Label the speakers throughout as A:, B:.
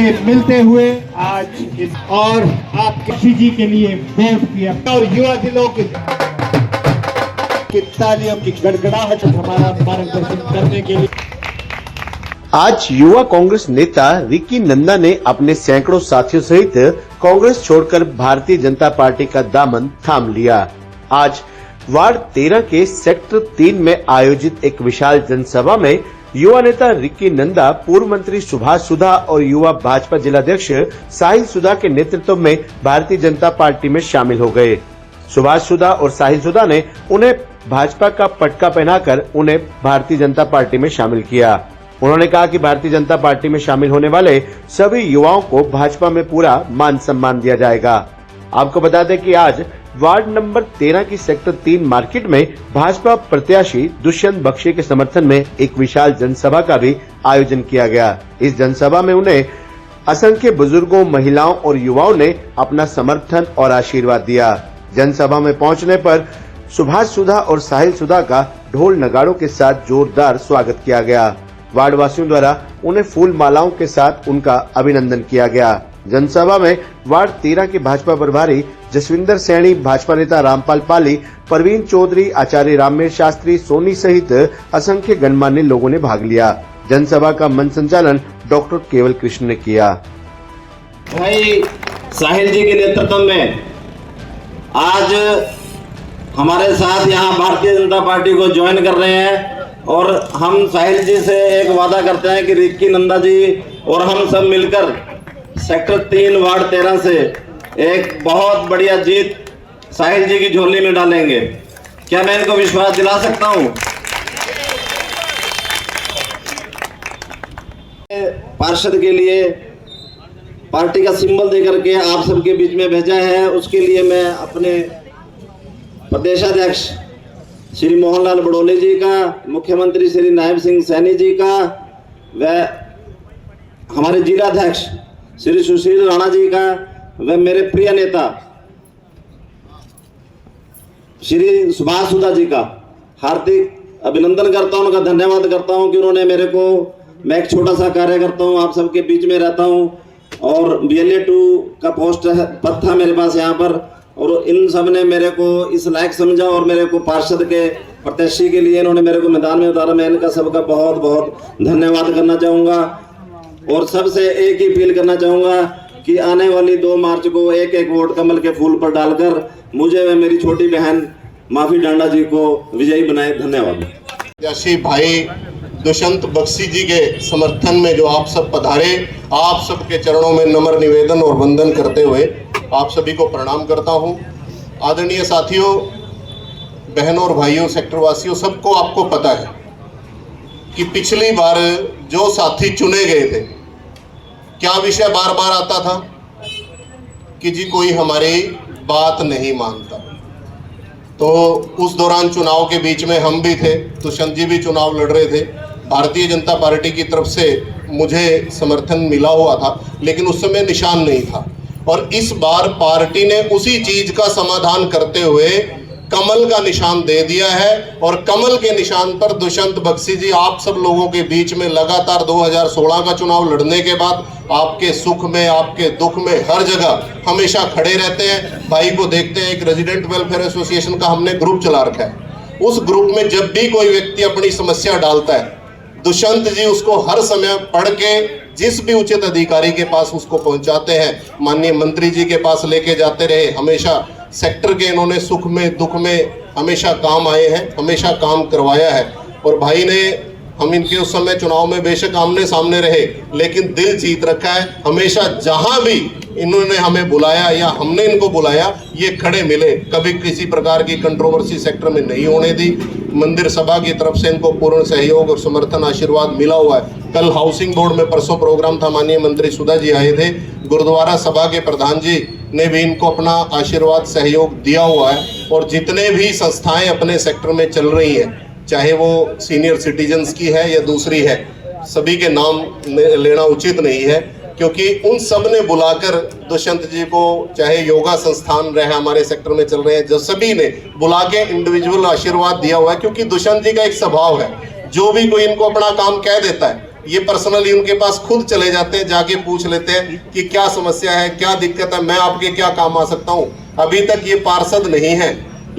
A: से मिलते हुए आज इस और आपके जी के लिए वोट किया और युवा दिलों की तालियों की गड़गड़ाहट हमारा मार्गदर्शन करने के लिए
B: आज युवा कांग्रेस नेता रिकी नंदा ने अपने सैकड़ों साथियों सहित कांग्रेस छोड़कर भारतीय जनता पार्टी का दामन थाम लिया। आज वार्ड 13 के सेक्टर 3 में आयोजित एक विशाल जनसभा में युवा नेता रिकी नंदा, पूर्व मंत्री सुभाष सुधा और युवा भाजपा जिलाध्यक्ष साहिल सुधा के नेतृत्व में भारतीय जनता पार्टी में शामिल हो गए। सुभाष सुधा और साहिल सुधा ने उन्हें भाजपा का पटका पहनाकर उन्हें भारतीय जनता पार्टी में शामिल किया। उन्होंने कहा कि भारतीय जनता पार्टी में शामिल होने वाले सभी युवाओं को भाजपा में पूरा मान सम्मान दिया जाएगा। आपको बता दें कि आज वार्ड नंबर 13 की सेक्टर 3 मार्केट में भाजपा प्रत्याशी दुष्यंत बख्शी के समर्थन में एक विशाल जनसभा का भी आयोजन किया गया। इस जनसभा में उन्हें असंख्य बुजुर्गों, महिलाओं और युवाओं ने अपना समर्थन और आशीर्वाद दिया। जनसभा में पहुंचने पर सुभाष सुधा और साहिल सुधा का ढोल नगाड़ों के साथ जोरदार स्वागत किया गया। वार्ड वासियों द्वारा उन्हें फूल मालाओं के साथ उनका अभिनंदन किया गया। जनसभा में वार्ड 13 के भाजपा प्रभारी जसविंदर सैनी, भाजपा नेता रामपाल पाली, परवीन चौधरी, आचार्य राममेर शास्त्री, सोनी सहित असंख्य गणमान्य लोगों ने भाग लिया। जनसभा का मंच संचालन डॉक्टर केवल कृष्ण ने किया।
C: भाई साहिल जी के नेतृत्व में आज हमारे साथ यहाँ भारतीय जनता पार्टी को ज्वाइन कर रहे हैं और हम साहिल जी से एक वादा करते हैं कि रिक्की नंदा जी और हम सब मिलकर सेक्टर 3 वार्ड 13 से एक बहुत बढ़िया जीत साहिल जी की झोली में डालेंगे। क्या मैं इनको विश्वास दिला सकता हूँ? पार्षद के लिए पार्टी का सिंबल देकर के आप सबके बीच में भेजा है, उसके लिए मैं अपने प्रदेशाध्यक्ष श्री मोहनलाल बड़ोले जी का, मुख्यमंत्री श्री नायब सिंह सैनी जी का, व हमारे जिलाध्यक्ष श्री सुशील राणा जी का, व मेरे प्रिय नेता श्री सुभाष सुधा जी का हार्दिक अभिनंदन करता हूं, उनका धन्यवाद करता हूं कि उन्होंने मेरे को, मैं एक छोटा सा कार्य करता हूं, आप सबके बीच में रहता हूं और BLA-2 का पोस्ट पद था मेरे पास यहाँ पर, और इन सब ने मेरे को इस लायक समझा और मेरे को पार्षद के प्रत्याशी के लिए इन्होंने मेरे को मैदान में उतारा। मैं इनका सबका बहुत बहुत धन्यवाद करना चाहूँगा और सबसे एक ही अपील करना चाहूँगा कि आने वाली 2 मार्च को एक एक वोट कमल के फूल पर डालकर मुझे व मेरी छोटी बहन माफी डांडा जी को विजयी बनाए। धन्यवाद।
D: प्रत्याशी भाई दुष्यंत बख्शी जी के समर्थन में जो आप सब पधारे, आप सबके चरणों में नम्र निवेदन और वंदन करते हुए आप सभी को प्रणाम करता हूं। आदरणीय साथियों, बहनों और भाइयों, सेक्टर वासियों, सबको आपको पता है कि पिछली बार जो साथी चुने गए थे, क्या विषय बार बार आता था कि जी कोई हमारी बात नहीं मानता। तो उस दौरान चुनाव के बीच में हम भी थे, दुष्यंत जी भी चुनाव लड़ रहे थे। भारतीय जनता पार्टी की तरफ से मुझे समर्थन मिला हुआ था, लेकिन उस समय निशान नहीं था। और इस बार पार्टी ने उसी चीज का समाधान करते हुए कमल का निशान दे दिया है और कमल के निशान पर दुष्यंत बख्शी जी आप सब लोगों के बीच में लगातार 2016 का चुनाव लड़ने के बाद आपके सुख में, आपके दुख में, हर जगह हमेशा खड़े रहते हैं। भाई को देखते हैं, एक रेजिडेंट वेलफेयर एसोसिएशन का हमने ग्रुप चला रखा है। उस ग्रुप में जब भी कोई व्यक्ति अपनी समस्या डालता है, दुष्यंत जी उसको हर समय पढ़ के जिस भी उचित अधिकारी के पास उसको पहुंचाते हैं। माननीय मंत्री जी के पास लेके जाते रहे, हमेशा सेक्टर के इन्होंने सुख में दुख में हमेशा काम आए हैं, हमेशा काम करवाया है। और भाई ने, हम इनके उस समय चुनाव में बेशक आमने सामने रहे, लेकिन दिल जीत रखा है। हमेशा जहां भी इन्होंने हमें बुलाया या हमने इनको बुलाया, ये खड़े मिले, कभी किसी प्रकार की कंट्रोवर्सी सेक्टर में नहीं होने दी। मंदिर सभा की तरफ से इनको पूर्ण सहयोग और समर्थन, आशीर्वाद मिला हुआ है। कल हाउसिंग बोर्ड में परसों प्रोग्राम था, माननीय मंत्री सुधा जी आए थे, गुरुद्वारा सभा के प्रधान जी ने भी इनको अपना आशीर्वाद, सहयोग दिया हुआ है। और जितने भी संस्थाएं अपने सेक्टर में चल रही हैं, चाहे वो सीनियर सिटीजन्स की है या दूसरी है, सभी के नाम लेना उचित नहीं है, क्योंकि उन सब ने बुलाकर दुष्यंत जी को, चाहे योगा संस्थान रहे हमारे सेक्टर में चल रहे हैं, जो सभी ने बुला के इंडिविजुअल आशीर्वाद दिया हुआ है। क्योंकि दुष्यंत जी का एक स्वभाव है, जो भी कोई इनको अपना काम कह देता है, ये पर्सनली उनके पास खुद चले जाते हैं, जाके पूछ लेते हैं कि क्या समस्या है, क्या दिक्कत है, मैं आपके क्या काम आ सकता हूँ। अभी तक ये पार्षद नहीं है,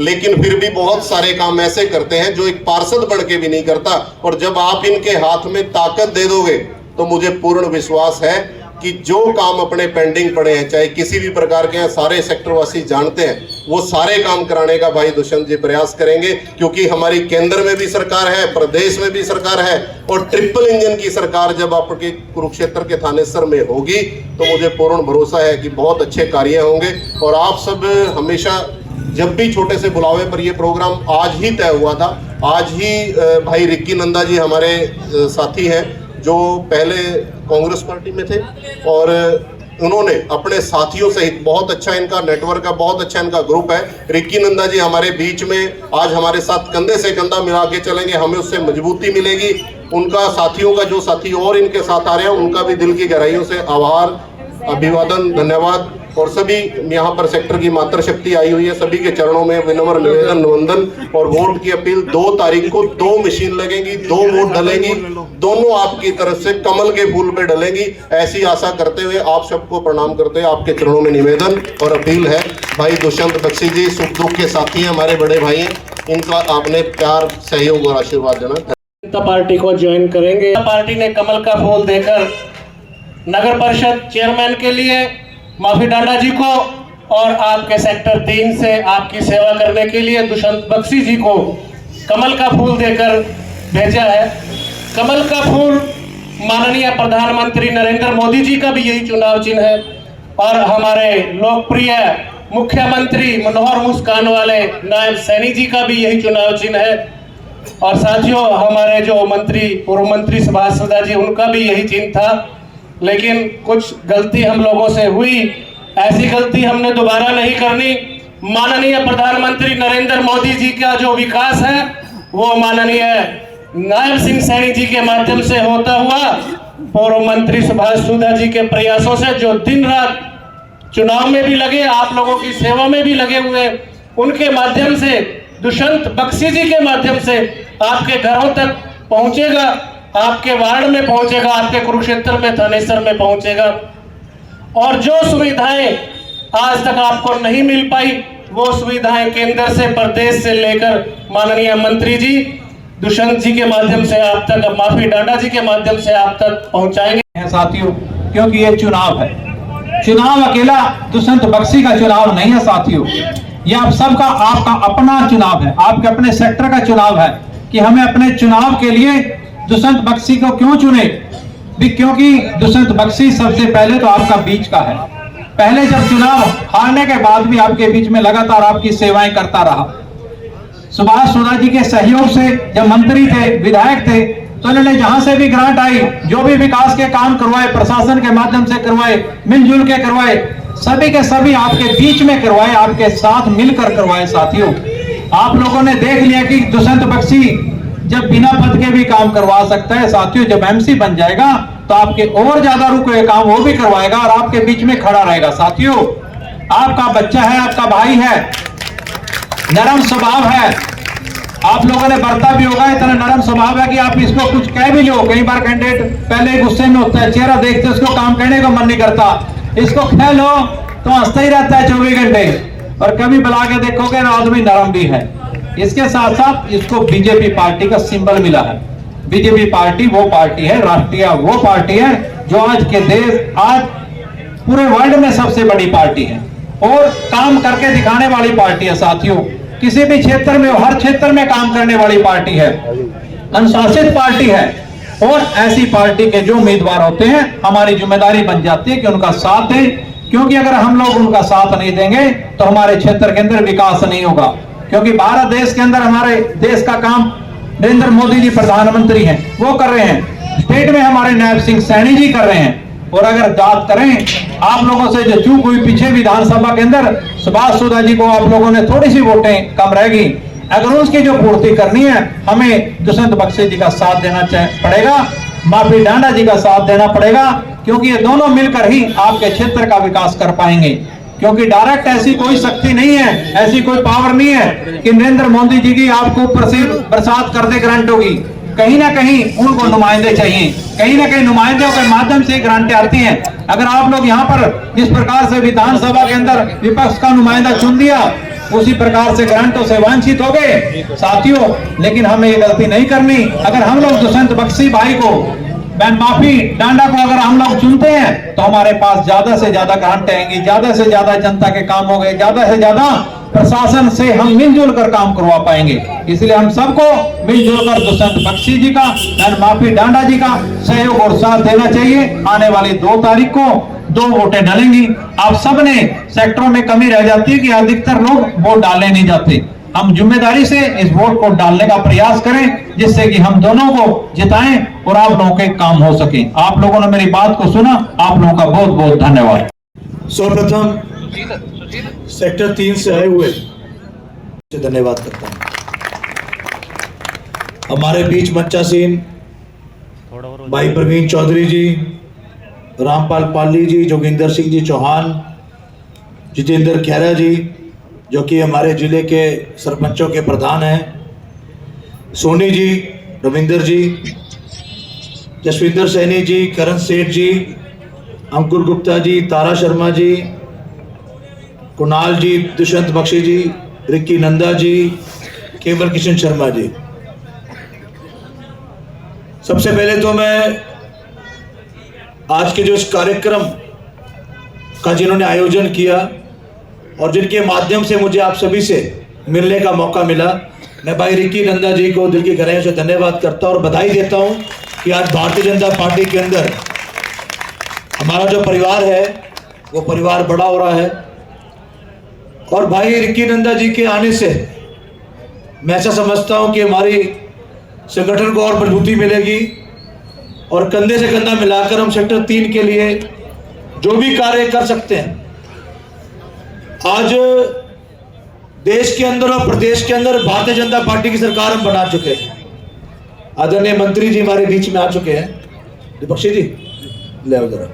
D: लेकिन फिर भी बहुत सारे काम ऐसे करते हैं जो एक पार्षद बढ़ के भी नहीं करता। और जब आप इनके हाथ में ताकत दे दोगे तो मुझे पूर्ण विश्वास है कि जो काम अपने पेंडिंग पड़े हैं, चाहे किसी भी प्रकार के हैं, सारे सेक्टरवासी जानते हैं, वो सारे काम कराने का भाई दुष्यंत जी प्रयास करेंगे। क्योंकि हमारी केंद्र में भी सरकार है, प्रदेश में भी सरकार है, और ट्रिपल इंजन की सरकार जब आपके कुरुक्षेत्र के थानेसर में होगी तो मुझे पूर्ण भरोसा है कि बहुत अच्छे कार्य होंगे। और आप सब हमेशा जब भी छोटे से बुलावे पर, ये प्रोग्राम आज ही तय हुआ था, आज ही भाई रिक्की नंदा जी हमारे साथी हैं जो पहले कांग्रेस पार्टी में थे, और उन्होंने अपने साथियों सहित, बहुत अच्छा इनका नेटवर्क है, बहुत अच्छा इनका ग्रुप है। रिक्की नंदा जी हमारे बीच में आज हमारे साथ कंधे से कंधा मिला के चलेंगे, हमें उससे मजबूती मिलेगी। उनका साथियों का, जो साथी और इनके साथ आ रहे हैं, उनका भी दिल की गहराइयों से आभार, अभिवादन, धन्यवाद। और सभी यहाँ पर सेक्टर की मातृशक्ति आई हुई है, सभी के चरणों में विनम्र निवेदन, वंदन और वोट की अपील। 2 तारीख को 2 मशीन लगेंगी, 2 वोट डलेंगी, दोनों आपकी तरफ से कमल के फूल पे डलेंगी। ऐसी आशा करते हुए आप सबको प्रणाम करते हुए आपके चरणों में निवेदन और अपील है। भाई दुष्यंत बख्शी जी सुख दुख के साथी हैं, हमारे बड़े भाई हैं, इनका आपने प्यार, सहयोग और आशीर्वाद देना।
E: जनता पार्टी को ज्वाइन करेंगे। पार्टी ने कमल का फूल देकर नगर परिषद चेयरमैन के लिए माफी डांडा जी को और आपके सेक्टर 3 से आपकी सेवा करने के लिए दुष्यंत बख्शी जी को कमल का फूल देकर भेजा है। कमल का फूल माननीय प्रधानमंत्री नरेंद्र मोदी जी का भी यही चुनाव चिन्ह है, और हमारे लोकप्रिय मुख्यमंत्री मनोहर मुस्कान वाले नायब सैनी जी का भी यही चुनाव चिन्ह है। और साथियों, हमारे जो मंत्री, पूर्व मंत्री सुभाष सुधा जी, उनका भी यही चिन्ह था, लेकिन कुछ गलती हम लोगों से हुई। ऐसी गलती हमने दोबारा नहीं करनी। माननीय प्रधानमंत्री नरेंद्र मोदी जी का जो विकास है वो माननीय नायब सिंह सैनी जी के माध्यम से होता हुआ, पूर्व मंत्री सुभाष सुधा जी के प्रयासों से, जो दिन रात चुनाव में भी लगे, आप लोगों की सेवा में भी लगे हुए, उनके माध्यम से, दुष्यंत बख्शी जी के माध्यम से आपके घरों तक पहुंचेगा, आपके वार्ड में पहुंचेगा, आपके कुरुक्षेत्र में, थानेसर में पहुंचेगा। और जो सुविधाएं आज तक आपको नहीं मिल पाई, वो सुविधाएं केंद्र से, प्रदेश से लेकर माननीय मंत्री जी दुष्यंत जी के माध्यम से आप तक, माफी डांडा जी के माध्यम से आप तक पहुंचाएंगे।
F: साथियों, क्योंकि ये चुनाव है, चुनाव अकेला दुष्यंत बख्शी का चुनाव नहीं है साथियों, ये आप सबका, आपका अपना चुनाव है, आपके अपने सेक्टर का चुनाव है कि हमें अपने चुनाव के लिए दुष्यंत बख्शी को क्यों चुने भी, क्योंकि दुष्यंत बख्शी सबसे पहले तो आपका बीच का है। पहले जब चुनाव हारने के बाद भी आपके बीच में लगातार आपकी सेवाएं करता रहा। सुभाष सुधा जी के सहयोग से जब मंत्री थे, विधायक थे, तो इन्होंने जहां से भी ग्रांट आई, जो भी विकास के काम करवाए, प्रशासन के माध्यम से करवाए, मिलजुल के करवाए, सभी के सभी आपके बीच में करवाए, आपके साथ मिलकर करवाए। साथियों, आप लोगों ने देख लिया कि दुष्यंत बख्शी जब बिना पद के भी काम करवा सकता है। साथियों, जब एमसी बन जाएगा तो आपके और ज्यादा रुके काम वो भी करवाएगा और आपके बीच में खड़ा रहेगा। साथियों, आपका बच्चा है, आपका भाई है, नरम स्वभाव है, आप लोगों ने बरता भी होगा, इतना नरम स्वभाव है कि आप इसको कुछ कह भी लो। कई बार कैंडिडेट पहले गुस्से में होता है, चेहरा देखते उसको काम करने का मन नहीं करता, इसको कह लो तो हंसता ही रहता है 24 घंटे, और कभी बुला के देखोगे ना आदमी नरम भी है। इसके साथ साथ इसको बीजेपी पार्टी का सिंबल मिला है। बीजेपी पार्टी वो पार्टी है, राष्ट्रीय वो पार्टी है जो आज के देश, आज पूरे वर्ल्ड में सबसे बड़ी पार्टी है और काम करके दिखाने वाली पार्टी है। साथियों, किसी भी क्षेत्र में, हर क्षेत्र में काम करने वाली पार्टी है, अनुशासित पार्टी है। और ऐसी पार्टी के जो उम्मीदवार होते हैं, हमारी जिम्मेदारी बन जाती है कि उनका साथ दें, क्योंकि अगर हम लोग उनका साथ नहीं देंगे तो हमारे क्षेत्र के अंदर विकास नहीं होगा। क्योंकि भारत देश के अंदर हमारे देश का काम नरेंद्र मोदी जी प्रधानमंत्री हैं, वो कर रहे हैं, स्टेट में हमारे नायब सिंह सैनी जी कर रहे हैं। और अगर बात करें आप लोगों से जो चूक हुई पीछे विधानसभा के अंदर, सुभाष सुधा जी को आप लोगों ने थोड़ी सी वोटें कम रहेगी, अगर उसकी जो पूर्ति करनी है, हमें दुष्यंत बख्शी जी का साथ देना पड़ेगा, माफी डांडा जी का साथ देना पड़ेगा, क्योंकि ये दोनों मिलकर ही आपके क्षेत्र का विकास कर पाएंगे। क्योंकि डायरेक्ट ऐसी कोई शक्ति नहीं है, ऐसी कोई पावर नहीं है कि नरेंद्र मोदी जी की आपको ऊपर से बरसात कर दे ग्रांट होगी। कहीं ना कहीं उनको नुमाइंदे चाहिए, कहीं ना कहीं नुमाइंदों के माध्यम से ग्रांटें आती हैं। अगर आप लोग यहाँ पर जिस प्रकार से विधानसभा के अंदर विपक्ष का नुमाइंदा चुन दिया, उसी प्रकार से ग्रांटों से वांछित हो गए साथियों। लेकिन हमें ये गलती नहीं करनी। अगर हम लोग दुष्यंत बख्शी भाई को, माफी डांडा को अगर हम लोग चुनते हैं तो हमारे पास ज्यादा से ज्यादा ग्रांटें आएंगी, ज्यादा से ज्यादा जनता के काम हो गए, ज्यादा से ज्यादा प्रशासन से हम मिलजुल कर काम करवा पाएंगे। इसलिए हम सबको मिलजुल कर दुष्यंत बख्शी जी का, माफी डांडा जी का सहयोग और साथ देना चाहिए। आने वाली 2 तारीख को 2 वोटें डालेंगी। आप सबने सेक्टरों में कमी रह जाती है कि अधिकतर लोग वोट डालने नहीं जाते। हम जिम्मेदारी से इस वोट को डालने का प्रयास करें, जिससे कि हम दोनों को जिताएं और आप लोगों के काम हो सके। आप लोगों ने मेरी बात को सुना, आप लोगों का बहुत बहुत धन्यवाद।
G: सर्वप्रथम सेक्टर 3 से आए हुए धन्यवाद करता हूं। हमारे बीच मंचासीन भाई प्रवीण चौधरी जी, रामपाल पाली जी, जोगिंदर सिंह जी चौहान, जितेंद्र खैरा जी जो कि हमारे जिले के सरपंचों के प्रधान हैं, सोनी जी, रविंदर जी, जसविंदर सैनी जी, करण सेठ जी, अंकुर गुप्ता जी, तारा शर्मा जी, कुणाल जी, दुष्यंत बख्शी जी, रिक्की नंदा जी, केवल किशन शर्मा जी। सबसे पहले तो मैं आज के जो इस कार्यक्रम का जिन्होंने आयोजन किया और जिनके माध्यम से मुझे आप सभी से मिलने का मौका मिला, मैं भाई रिक्की नंदा जी को दिल की गहराइयों से धन्यवाद करता हूं और बधाई देता हूं कि आज भारतीय जनता पार्टी के अंदर हमारा जो परिवार है वो परिवार बड़ा हो रहा है। और भाई रिक्की नंदा जी के आने से मैं ऐसा समझता हूं कि हमारी संगठन को और मजबूती मिलेगी और कंधे से कंधा मिलाकर हम सेक्टर 3 के लिए जो भी कार्य कर सकते हैं। आज देश के अंदर और प्रदेश के अंदर भारतीय जनता पार्टी की सरकार हम बना चुके हैं। आदरणीय मंत्री जी हमारे बीच में आ चुके हैं। विपक्षी जी ले आओ जरा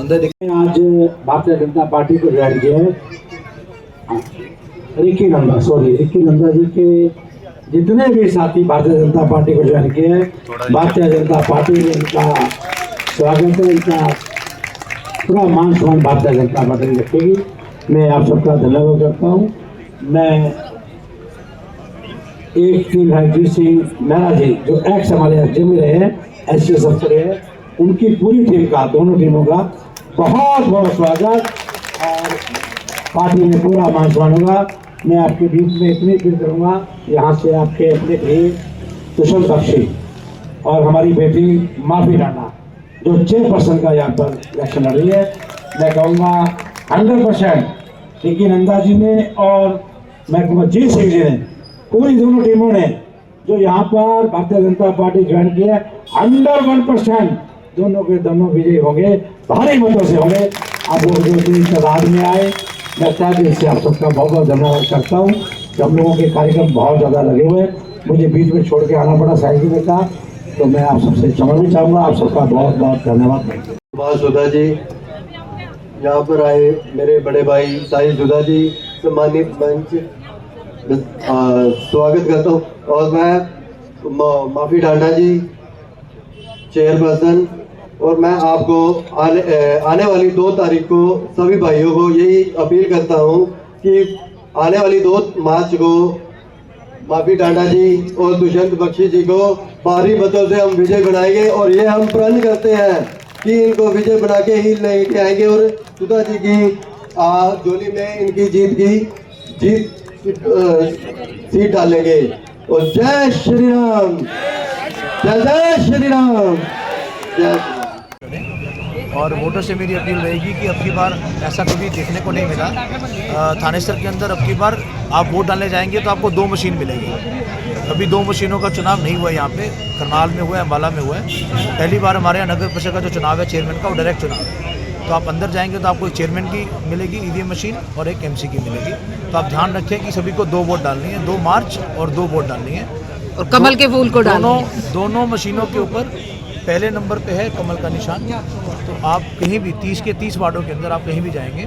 G: अंदर देखिए।
H: आज भारतीय जनता पार्टी को ज्वाइन किया है रिक्की नंदा जी के जितने भी साथी भारतीय जनता पार्टी को ज्वाइन किए हैं, भारतीय जनता पार्टी ने इनका स्वागत है, इनका पूरा मान सम्मान भारतीय जनता पार्टी रखेगी। मैं आप सबका धन्यवाद करता हूँ। मैं एक टीम है जी सिंह मेहरा जी जो एक्स हमारे एसडीएम में रहे हैं, एससीएस अफसर है, उनकी पूरी टीम का, दोनों टीमों का बहुत बहुत स्वागत और पार्टी में पूरा मान सम्मान होगा। मैं आपके बीच में इतनी अपील करूँगा, यहाँ से आपके अपने भाई दुष्यंत बख्शी और हमारी बेटी माफी डांडा जो चेयरपर्सन का यहाँ पर इलेक्शन लड़ रही है, मैं कहूँगा 100% रिक्की नंदा जी ने और मैं कहूँगा जी सिंह जी ने, पूरी दोनों टीमों ने जो यहाँ पर भारतीय जनता पार्टी ज्वाइन की है, 100% दोनों के दोनों विजयी होंगे, भारी मतों से होंगे। आप लोग जो इतनी तादाद में आए, मैं दिल से आप सबका बहुत बहुत धन्यवाद करता हूँ। हम लोगों के कार्यक्रम बहुत ज़्यादा लगे हुए हैं, मुझे बीच में छोड़ के आना पड़ा साइकिल में का, तो मैं आप सबसे क्षमा भी चाहूँगा। आप सबका बहुत बहुत धन्यवाद।
I: सुभाष सुधा जी, यहाँ पर आए मेरे बड़े भाई साहिल सुधा जी, सम्मानित मंच स्वागत करता हूँ। और मैं माफी डांडा जी चेयरपर्सन, और मैं आपको आने वाली 2 तारीख को सभी भाइयों को यही अपील करता हूँ कि आने वाली 2 मार्च को माफी डांडा जी और दुष्यंत बख्शी जी को भारी मतों से हम विजय बनाएंगे और ये हम प्रण करते हैं कि इनको विजय बना के ही लेके आएंगे और सुधा जी की जोली में इनकी सीट डालेंगे। और जय श्री राम, जय श्री राम, जय।
J: और वोटर से मेरी अपील रहेगी कि अब की बार ऐसा कभी देखने को नहीं मिला थानेसर के अंदर। अब की बार आप वोट डालने जाएंगे तो आपको 2 मशीन मिलेगी। अभी 2 मशीनों का चुनाव नहीं हुआ यहाँ पे, करनाल में हुआ है, अम्बाला में हुआ है। पहली बार हमारे यहाँ नगर परिषद का जो चुनाव है चेयरमैन का, वो डायरेक्ट चुनाव है। तो आप अंदर जाएंगे तो आपको एक चेयरमैन की मिलेगी ईवीएम मशीन और एक एमसी की मिलेगी। तो आप ध्यान रखें कि सभी को 2 वोट डालनी है, 2 मार्च और 2 वोट डालनी है।
K: और कमल के फूल को डालना है।
J: दोनों मशीनों के ऊपर पहले नंबर पे है कमल का निशान। तो आप कहीं भी 30 के 30 वार्डों के अंदर आप कहीं भी जाएंगे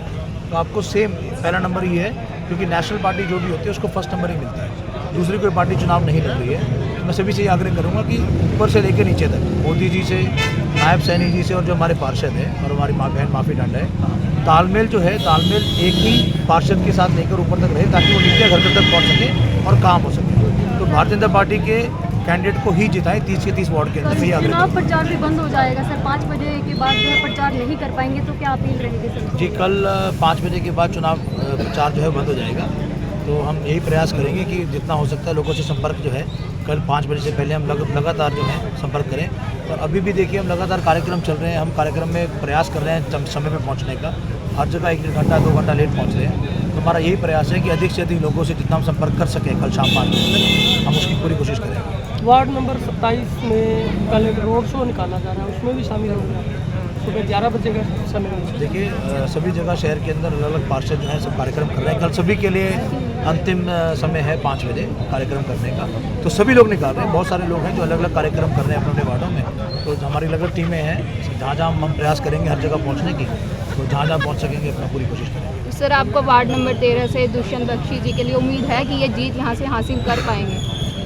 J: तो आपको सेम पहला नंबर ही है, क्योंकि नेशनल पार्टी जो भी होती है उसको फर्स्ट नंबर ही मिलता है, दूसरी कोई पार्टी चुनाव नहीं लड़ रही है। मैं सभी से ये आग्रह करूँगा कि ऊपर से लेकर नीचे तक मोदी जी से, नायब सैनी जी से और जो हमारे पार्षद हैं और हमारी माँ बहन माफी डांडा है, तालमेल जो है तालमेल एक ही पार्षद के साथ लेकर ऊपर तक रहे ताकि वो नीचे घर घर तक पहुँच सके और काम हो सके। तो भारतीय जनता पार्टी के कैंडिडेट को ही जिताएं 30 के 30 वार्ड के अंदर।
L: तो चुनाव प्रचार भी बंद हो जाएगा सर, 5 बजे के बाद जो है प्रचार नहीं कर पाएंगे तो क्या अपील रहेगी सर?
J: जी, कल 5 बजे के बाद चुनाव प्रचार जो है बंद हो जाएगा। तो हम यही प्रयास करेंगे कि जितना हो सकता है लोगों से संपर्क जो है कल 5 बजे से पहले हम लगातार जो है संपर्क करें। और अभी भी देखिए हम लगातार कार्यक्रम चल रहे हैं, हम कार्यक्रम में प्रयास कर रहे हैं समय पर पहुँचने का। हर जगह 1 घंटा 2 घंटा लेट पहुँच रहे हैं। तो हमारा यही प्रयास है कि अधिक से अधिक लोगों से जितना हम संपर्क कर सकें कल शाम 5 बजे तक, हम उसकी पूरी कोशिश करेंगे।
M: वार्ड नंबर 27 में कल एक रोड शो निकाला जा रहा है, उसमें भी शामिल होंगे सुबह 11 बजे का समय?
J: देखिए सभी जगह शहर के अंदर अलग अलग पार्षद जो हैं सब कार्यक्रम कर रहे हैं। कल सभी के लिए अंतिम समय है 5 बजे कार्यक्रम करने का। तो सभी लोग निकाल रहे हैं, बहुत सारे लोग हैं जो अलग अलग कार्यक्रम कर रहे हैं अपने वार्डों में। तो हमारी अलग अलग टीमें हैं, जहाँ जहाँ हम प्रयास करेंगे हर जगह पहुँचने की, तो जहाँ जहाँ पहुँच सकेंगे अपना पूरी कोशिश करेंगे।
L: तो सर आपको वार्ड नंबर 13 से दुष्यंत बख्शी जी के लिए उम्मीद है कि ये जीत यहाँ से हासिल कर पाएंगे?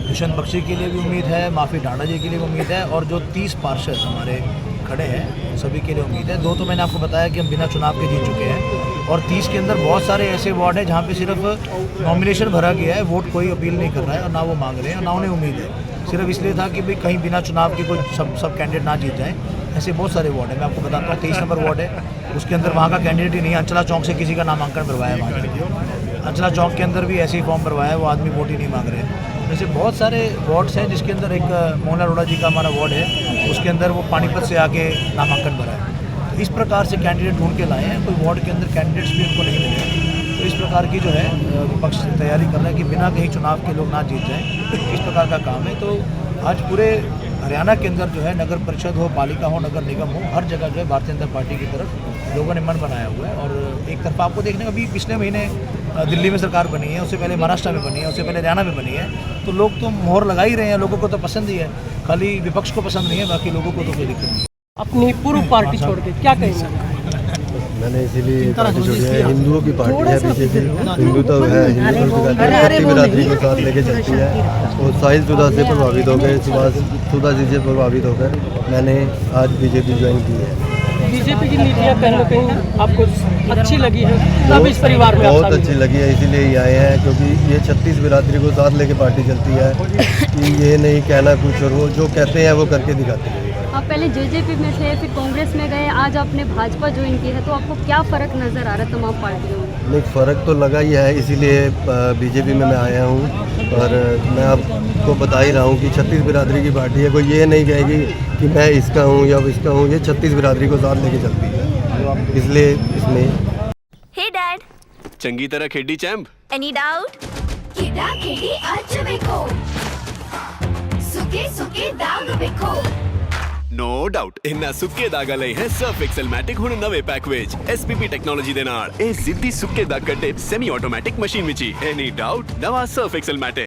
J: दुष्यंत बख्शी के लिए भी उम्मीद है, माफी डांडा जी के लिए भी उम्मीद है, और जो 30 पार्षद हमारे खड़े हैं सभी के लिए उम्मीद है। 2 तो मैंने आपको बताया कि हम बिना चुनाव के जीत चुके हैं, और 30 के अंदर बहुत सारे ऐसे वार्ड हैं जहाँ पे सिर्फ नॉमिनेशन भरा गया है, वोट कोई अपील नहीं कर रहा है और ना वो मांग रहे हैं और ना उन्हें उम्मीद है। सिर्फ इसलिए था कि भाई कहीं बिना चुनाव के कोई सब कैंडिडेट ना जीत जाए। ऐसे बहुत सारे वार्ड हैं, मैं आपको बताता हूँ। 23 नंबर वार्ड है, उसके अंदर वहाँ का कैंडिडेट ही नहीं है। अंचला चौक से किसी का नामांकन भरवाया है वहाँ, अंचला चौक के अंदर भी ऐसे ही फॉर्म भरवाया है, वो आदमी वोट ही नहीं मांग रहे हैं। वैसे बहुत सारे वार्ड्स हैं जिसके अंदर एक मोहन अरोड़ा जी का हमारा वार्ड है, उसके अंदर वो पानीपत से आके नामांकन भरा है। तो इस प्रकार से कैंडिडेट ढूंढ के लाए हैं, कोई वार्ड के अंदर कैंडिडेट्स भी उनको नहीं मिले। तो इस प्रकार की जो है विपक्ष तैयारी कर रहा है कि बिना कहीं चुनाव के लोग ना जीत जाएँ, इस प्रकार का काम है। तो आज पूरे हरियाणा के अंदर जो है नगर परिषद हो, पालिका हो, नगर निगम हो, हर जगह जो है भारतीय जनता पार्टी की तरफ लोगों ने मन बनाया हुआ है। और एक तरफ आपको देखने अभी पिछले महीने दिल्ली में सरकार बनी है, उससे पहले महाराष्ट्र में बनी है, उससे पहले हरियाणा में बनी है। तो लोग तो मोहर लगा ही रहे हैं, लोगों को तो पसंद ही है, खाली विपक्ष को पसंद नहीं है, बाकी लोगों को तो कोई दिक्कत नहीं।
M: अपनी पूर्व पार्टी छोड़ के क्या कहेंगे?
I: मैंने इसीलिए पार्टी छोड़ी है, हिंदुओं की पार्टी है बीजेपी। हिंदू तो है, हिंदू बिरादरी को साथ लेके चलती है। और साहिलसुदा से प्रभावित होकर, सुभाषसुदा जी से प्रभावित होकर मैंने आज बीजेपी ज्वाइन की है।
M: बीजेपी की नीतियाँ कहीं ना कहीं आपको अच्छी लगी है, तब इस परिवार में
I: बहुत अच्छी लगी है, इसीलिए ही आए हैं। क्योंकि ये 36 बिरादरी को साथ लेके पार्टी चलती है, कि ये नहीं कहना कुछ और वो जो कहते हैं वो करके दिखाते हैं।
L: आप पहले जेजेपी में थे, फिर कांग्रेस में गए, आज आपने भाजपा ज्वाइन की है, तो आपको क्या फ़र्क नज़र आ रहा है तमाम पार्टियों में?
I: नहीं, फ़र्क तो लगा ही है, इसीलिए बीजेपी में मैं आया हूँ। और मैं आपको बता ही रहा हूँ कि 36 बिरादरी की पार्टी है, कोई ये नहीं कहेगी कि मैं इसका हूँ या इसका हूँ। ये 36 बिरादरी को साथ लेके चलती है, इसलिए इसमें।
N: हे डैड,
O: चंगी तरह खेडी चैंप?
N: Any doubt? किदा खेडी आज बेको, सुके सुके दाग बेको।
O: नो डाउट इन्ना सुक्के दागा लई है सर्फ एक्सेल मैटिक हुण नवे पैक विच SPP टेक्नोलॉजी दे नाल ए सिद्धी सुक्के दाग कटे semi automatic machine which he. Any doubt नवा सर्फ एक्सेल मैटिक।